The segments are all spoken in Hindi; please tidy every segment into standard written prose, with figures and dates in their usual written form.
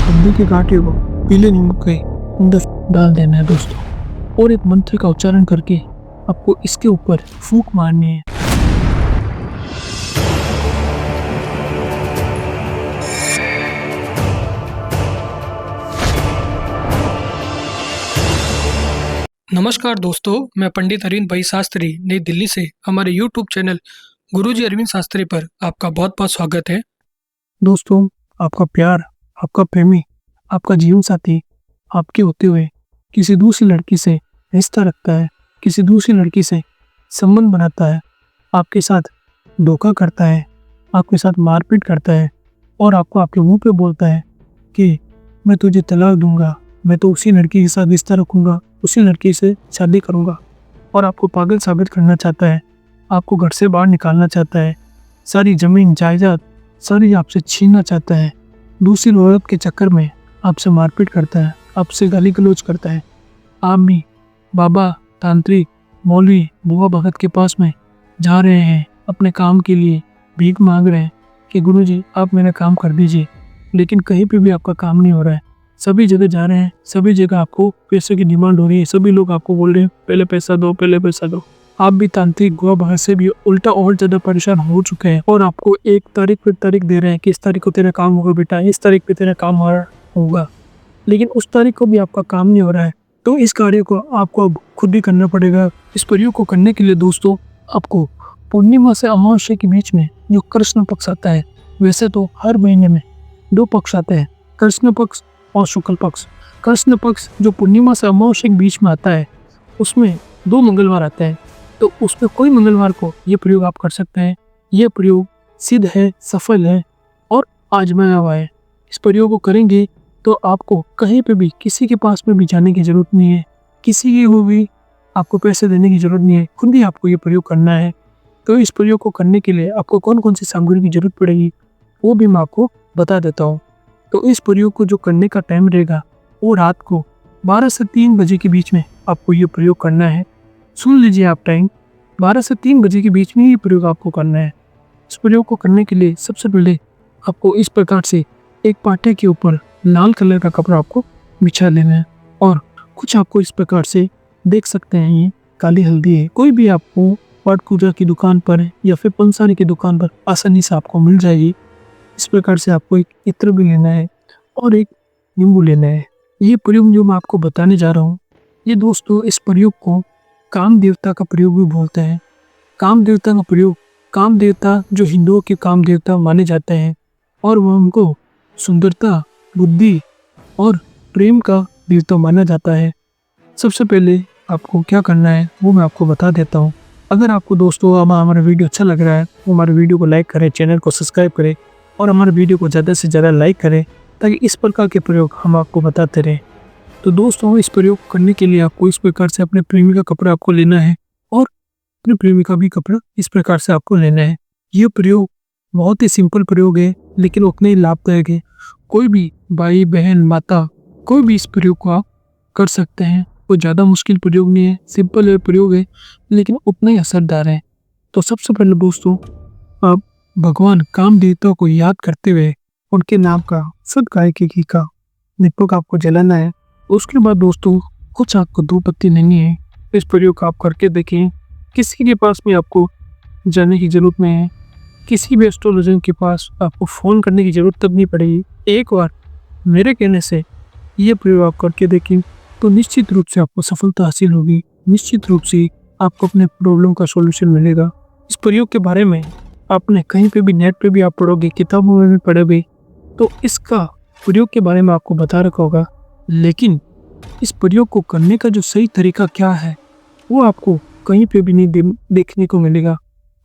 हल्दी के गांठे को पीले नींबू के अंदर डाल देना है दोस्तों, और एक मंत्र का उच्चारण करके आपको इसके ऊपर फूंक मारनी है। नमस्कार दोस्तों, मैं पंडित अरविंद भाई शास्त्री नई दिल्ली से हमारे YouTube चैनल गुरुजी अरविंद शास्त्री पर आपका बहुत बहुत स्वागत है। दोस्तों, आपका प्यार, आपका प्रेमी, आपका जीवन साथी आपके होते हुए किसी दूसरी लड़की से रिश्ता रखता है, किसी दूसरी लड़की से संबंध बनाता है, आपके साथ धोखा करता है, आपके साथ मारपीट करता है और आपको आपके मुंह पे बोलता है कि मैं तुझे तलाक दूंगा, मैं तो उसी लड़की के साथ रिश्ता रखूंगा, उसी लड़की से शादी करूंगा, और आपको पागल साबित करना चाहता है, आपको घर से बाहर निकालना चाहता है, सारी ज़मीन जायदाद सारी आपसे छीनना चाहता है, दूसरी औरत के चक्कर में आपसे मारपीट करता है, आपसे गाली गलौज करता है। आप भी बाबा, तांत्रिक, मौलवी, बुआ भगत के पास में जा रहे हैं, अपने काम के लिए भीख मांग रहे हैं कि गुरुजी आप मेरा काम कर दीजिए, लेकिन कहीं पे भी आपका काम नहीं हो रहा है। सभी जगह जा रहे हैं, सभी जगह आपको पैसे की डिमांड हो रही है, सभी लोग आपको बोल रहे हैं पहले पैसा दो, पहले पैसा दो। आप भी तांत्रिक गुआ भगत से भी उल्टा और ज़्यादा परेशान हो चुके हैं और आपको एक तारीख पर तारीख दे रहे हैं कि इस तारीख को तेरा काम होगा बेटा, इस तारीख पे तेरा काम होगा, लेकिन उस तारीख को भी आपका काम नहीं हो रहा है। तो इस कार्य को आपको अब खुद ही करना पड़ेगा। इस प्रयोग को करने के लिए दोस्तों आपको पूर्णिमा से अमावस्या के बीच में जो कृष्ण पक्ष आता है, वैसे तो हर महीने में 2 पक्ष आते हैं, कृष्ण पक्ष और शुक्ल पक्ष। कृष्ण पक्ष जो पूर्णिमा से अमावस्या के बीच में आता है, उसमें 2 मंगलवार आते हैं, तो उसमें कोई मंगलवार को ये प्रयोग आप कर सकते हैं। ये प्रयोग सिद्ध है, सफल है और आजमाया हुआ है। इस प्रयोग को करेंगे तो आपको कहीं पे भी किसी के पास में भी जाने की ज़रूरत नहीं है, किसी को भी आपको पैसे देने की ज़रूरत नहीं है, खुद ही आपको ये प्रयोग करना है। तो इस प्रयोग को करने के लिए आपको कौन कौन सी सामग्री की ज़रूरत पड़ेगी वो भी मैं आपको बता देता हूँ। तो इस प्रयोग को जो करने का टाइम रहेगा वो रात को 12 से 3 बजे के बीच में आपको ये प्रयोग करना है। सुन लीजिए आप टाइम, 12 से 3 बजे के बीच में ये प्रयोग आपको करना है। इस प्रयोग को करने के लिए सबसे पहले आपको इस प्रकार से एक पाटे के ऊपर लाल कलर का कपड़ा आपको बिछा लेना है और कुछ आपको इस प्रकार से देख सकते हैं, ये काली हल्दी है। कोई भी आपको पाठ पूजा की दुकान पर या फिर पंसारी की दुकान पर आसानी से आपको मिल जाएगी। इस प्रकार से आपको एक इत्र भी लेना है और एक नींबू लेना है। ये प्रयोग जो मैं आपको बताने जा रहा हूँ, ये दोस्तों इस प्रयोग को काम देवता का प्रयोग भी बोलते हैं। काम देवता का प्रयोग, काम देवता जो हिंदुओं के काम देवता माने जाते हैं और वह उनको सुंदरता, बुद्धि और प्रेम का देवता माना जाता है। सबसे पहले आपको क्या करना है वो मैं आपको बता देता हूँ। अगर आपको दोस्तों हमारा वीडियो अच्छा लग रहा है तो हमारे वीडियो को लाइक करें, चैनल को सब्सक्राइब करें और हमारे वीडियो को ज़्यादा से ज़्यादा लाइक करें ताकि इस प्रकार के प्रयोग हम आपको बताते रहें। तो दोस्तों इस प्रयोग करने के लिए आपको इस प्रकार से अपने प्रेमी का कपड़ा आपको लेना है और अपने प्रेमी का भी कपड़ा इस प्रकार से आपको लेना है। ये प्रयोग बहुत ही सिंपल प्रयोग है लेकिन उतने ही लाभदायक है। कोई भी भाई, बहन, माता, कोई भी इस प्रयोग को आप कर सकते हैं। कोई ज़्यादा मुश्किल प्रयोग नहीं है, सिंपल प्रयोग है लेकिन उतना ही असरदार है। तो सबसे पहले दोस्तों आप भगवान काम देवता को याद करते हुए उनके नाम का शुद्ध गाय के घी का दीपक आपको जलाना है। उसके बाद दोस्तों कुछ आपको 2 पत्ती लेनी है। इस प्रयोग को आप करके देखें। किसी के पास भी आपको जाने की ज़रूरत नहीं है, किसी भी एस्ट्रोलॉजर के पास आपको फ़ोन करने की ज़रूरत तब नहीं पड़ेगी। एक बार मेरे कहने से ये प्रयोग आप करके देखें तो निश्चित रूप से आपको सफलता हासिल होगी, निश्चित रूप से आपको अपने प्रॉब्लम का सॉल्यूशन मिलेगा। इस प्रयोग के बारे में आपने कहीं पे भी नेट पे भी आप पढ़ोगे, किताबों में भी पढ़ोगे तो इसका प्रयोग के बारे में आपको बता रखा होगा, लेकिन इस प्रयोग को करने का जो सही तरीका क्या है वो आपको कहीं पे भी नहीं देखने को मिलेगा।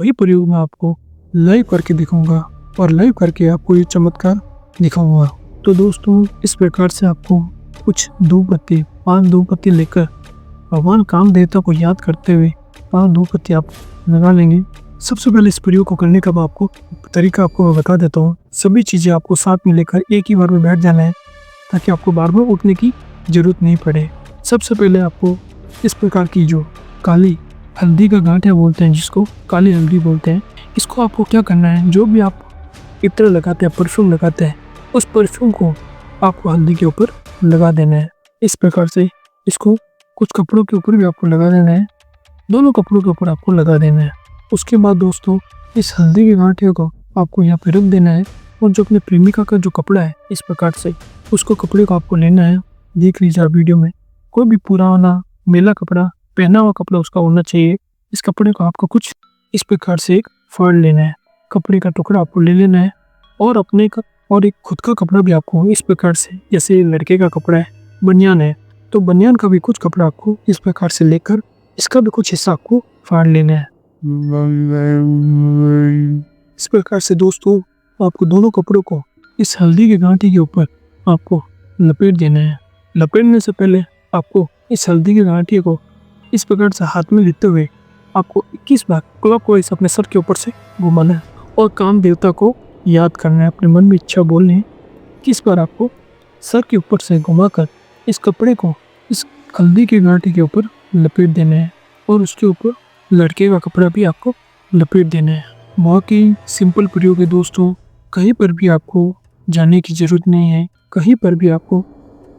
वही प्रयोग मैं आपको लाइव करके दिखाऊंगा और लाइव करके आपको ये चमत्कार दिखाऊंगा। तो दोस्तों इस प्रकार से आपको कुछ 2 पत्ती, 2 पत्ती लेकर भगवान काम देवता को याद करते हुए 2 पत्ती आप लगा लेंगे। सबसे पहले इस प्रयोग को करने का मैं आपको तरीका आपको बता देता हूँ। सभी चीज़ें आपको साथ में लेकर एक ही बार में बैठ जाना है ताकि आपको बार बार उठने की ज़रूरत नहीं पड़े। सबसे पहले आपको इस प्रकार की जो काली हल्दी का गांठ है बोलते हैं, जिसको काली हल्दी बोलते हैं, इसको आपको क्या करना है, जो भी आप इत्र लगाते हैं, परफ्यूम लगाते हैं, उस परफ्यूम को आपको हल्दी के ऊपर लगा देना है। इस प्रकार से इसको कुछ कपड़ों के ऊपर भी आपको लगा देना है, दोनों कपड़ों के ऊपर आपको लगा देना है। उसके बाद दोस्तों इस हल्दी के गांठियों को आपको यहाँ पे रख देना है और जो अपने प्रेमिका का जो कपड़ा है इस प्रकार से उसको कपड़े को आपको लेना है। देख लीजिए आप वीडियो में, कोई भी पुराना मेला कपड़ा, पहना हुआ कपड़ा उसका होना चाहिए। इस कपड़े को आपको कुछ इस प्रकार से एक फाड़ लेना है, कपड़े का टुकड़ा आपको ले लेना है और अपने का और एक खुद का कपड़ा भी आपको इस प्रकार से, जैसे लड़के का कपड़ा है, बनियान है तो बनियान का भी कुछ कपड़ा आपको इस प्रकार से लेकर इसका भी कुछ हिस्सा आपको फाड़ लेना है। इस प्रकार से दोस्तों आपको दोनों कपड़ों को इस हल्दी के गांठी के ऊपर आपको लपेट देना है। लपेटने से पहले आपको इस हल्दी के गांठी को इस प्रकार से हाथ में लेते हुए आपको 21 बार क्लॉकवाइज अपने सर के ऊपर से घुमाना है और काम देवता को याद करना है, अपने मन में इच्छा बोलनी है। 21 बार आपको सर के ऊपर से घुमाकर इस कपड़े को इस हल्दी की गांठी के ऊपर लपेट देना है और उसके ऊपर लड़के का कपड़ा भी आपको लपेट देना है। बहुत ही सिंपल प्रयोग है दोस्तों, कहीं पर भी आपको जाने की ज़रूरत नहीं है, कहीं पर भी आपको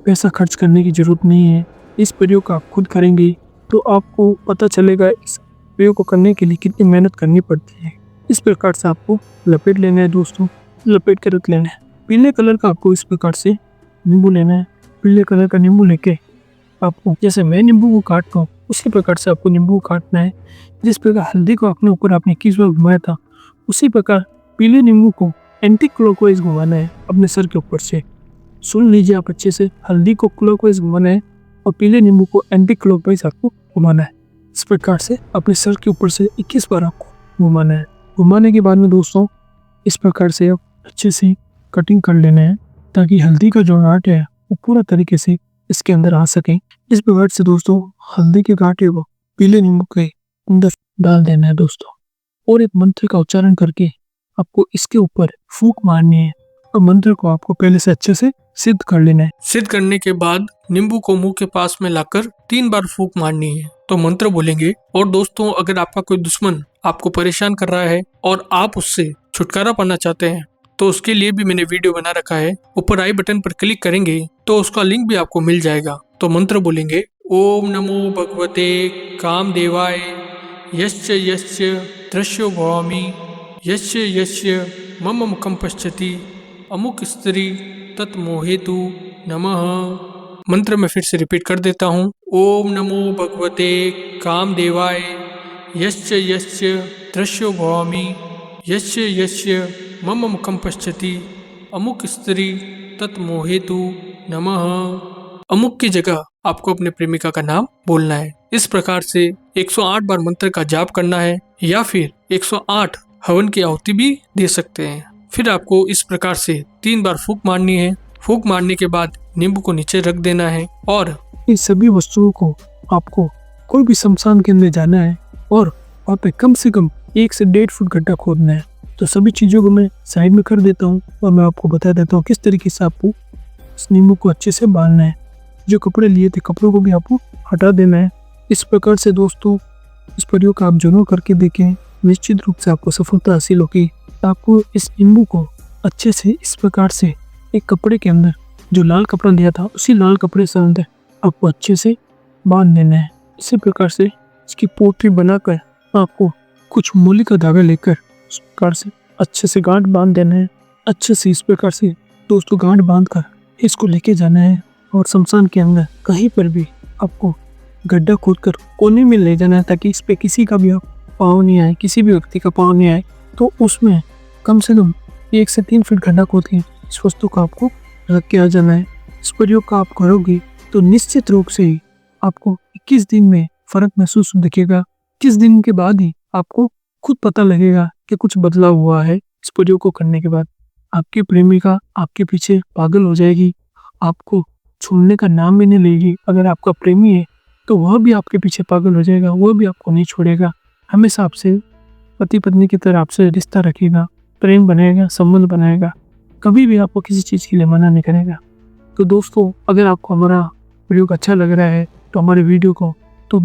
पैसा खर्च करने की ज़रूरत नहीं है। इस प्रयोग का आप खुद करेंगे तो आपको पता चलेगा इस प्रयोग को करने के लिए कितनी मेहनत करनी पड़ती है। इस प्रकार से आपको लपेट लेना है दोस्तों, लपेट के रख लेना है। पीले कलर का आपको इस प्रकार से नींबू लेना है। पीले कलर का नींबू लेके आपको, जैसे मैं नींबू को काटता हूँ उसी प्रकार से आपको नींबू को काटना है। जिस प्रकार हल्दी को अपने ऊपर आपने 21 बार घुमाया था उसी प्रकार पीले नींबू को एंटी क्लॉकवाइज घुमाना है अपने सर के ऊपर से। सुन लीजिए आप अच्छे से, हल्दी को क्लॉकवाइज घुमाना है और पीले नींबू को एंटी क्लॉकवाइज आपको घुमाना है। इस प्रकार से अपने सर के ऊपर से 21 बार आपको घुमाना है। घुमाने के बाद में दोस्तों इस प्रकार से आप अच्छे से कटिंग कर लेना है ताकि हल्दी का जो गांठ है वो पूरा तरीके से इसके अंदर आ सके। इस प्रकार से दोस्तों हल्दी के गांठे को पीले नींबू के अंदर डाल देना है दोस्तों और एक मंत्र का उच्चारण करके आपको इसके ऊपर फूंक मारनी है और मंत्र को आपको पहले से अच्छे से सिद्ध कर लेना है। सिद्ध करने के बाद नींबू को मुंह के पास में लाकर 3 बार फूंक मारनी है तो मंत्र बोलेंगे। और दोस्तों अगर आपका कोई दुश्मन आपको परेशान कर रहा है और आप उससे छुटकारा पाना चाहते हैं तो उसके लिए भी मैंने वीडियो बना रखा है, ऊपर आई बटन पर क्लिक करेंगे तो उसका लिंक भी आपको मिल जाएगा। तो मंत्र बोलेंगे, ओम नमो भगवते कामदेवाय यश्च यश्च दृश्यो भवामि यश्च यश्च मम मुखम पश्यति अमुक स्त्री तत्मोहेतु नमः। मंत्र में फिर से रिपीट कर देता हूँ, ओम नमो भगवते कामदेवाय यश्च यश्च दृश्यो भवामि यश्च यश्च मम मुखम पश्यति अमुक स्त्री तत्मोहेतु नमः। अमुक की जगह आपको अपने प्रेमिका का नाम बोलना है। इस प्रकार से 108 बार मंत्र का जाप करना है या फिर 108 हवन की आहुति भी दे सकते हैं। फिर आपको इस प्रकार से 3 बार फूंक मारनी है। फूंक मारने के बाद नींबू को नीचे रख देना है और इन सभी वस्तुओं को आपको कोई भी शमशान के अंदर जाना है और वहाँ पे कम से कम 1 से 1.5 फुट गड्ढा खोदना है। तो सभी चीज़ों को मैं साइड में कर देता हूँ और मैं आपको बता देता हूँ किस तरीके से आपको इस नींबू को अच्छे से बांधना है। जो कपड़े लिए थे कपड़ों को भी आपको हटा देना है। इस प्रकार से दोस्तों इस प्रयोग का आप जरूर करके देखें, निश्चित रूप से आपको सफलता हासिल होगी। आपको इस नींबू को अच्छे से इस प्रकार से एक कपड़े के अंदर, जो लाल कपड़ा लिया था उसी लाल कपड़े से अंदर आपको अच्छे से बांध देना है। इसी प्रकार से इसकी पोटली बनाकर आपको कुछ मूली का धागा लेकर इस प्रकार से अच्छे से गांठ बांध देना है। अच्छे से इस प्रकार से दोस्तों गांठ बांध कर इसको लेके जाना है और शमशान के अंदर कहीं पर भी आपको गड्ढा खोदकर कोने में ले जाना है ताकि इस पे किसी का भी पाँव नहीं आए, किसी भी व्यक्ति का पाँव नहीं आए। तो उसमें कम से कम 1 से 3 फीट गड्ढा खोद के इस वस्तु को आपको रख के आ जाना है। इस प्रयोग का आप करोगे तो निश्चित रूप से ही आपको 21 दिन में फर्क महसूस दिखेगा। 21 दिन के बाद ही आपको खुद पता लगेगा कि कुछ बदलाव हुआ है। इस प्रयोग को करने के बाद आपकी प्रेमिका आपके पीछे पागल हो जाएगी, आपको छोड़ने का नाम भी नहीं लेगी। अगर आपका प्रेमी है तो वह भी आपके पीछे पागल हो जाएगा, वह भी आपको नहीं छोड़ेगा। हमेशा आपसे पति पत्नी की तरह आपसे रिश्ता रखेगा, प्रेम बनाएगा, संबंध बनाएगा, कभी भी आपको किसी चीज़ के लिए मना नहीं करेगा। तो दोस्तों अगर आपको हमारा वीडियो अच्छा लग रहा है तो हमारे वीडियो को तो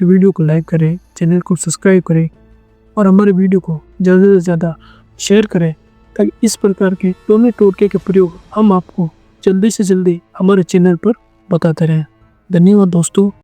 वीडियो को लाइक करें, चैनल को सब्सक्राइब करें और हमारे वीडियो को ज़्यादा से ज़्यादा शेयर करें ताकि इस प्रकार के टोने टोटके के प्रयोग हम आपको जल्दी से जल्दी हमारे चैनल पर बताते रहें। धन्यवाद दोस्तों।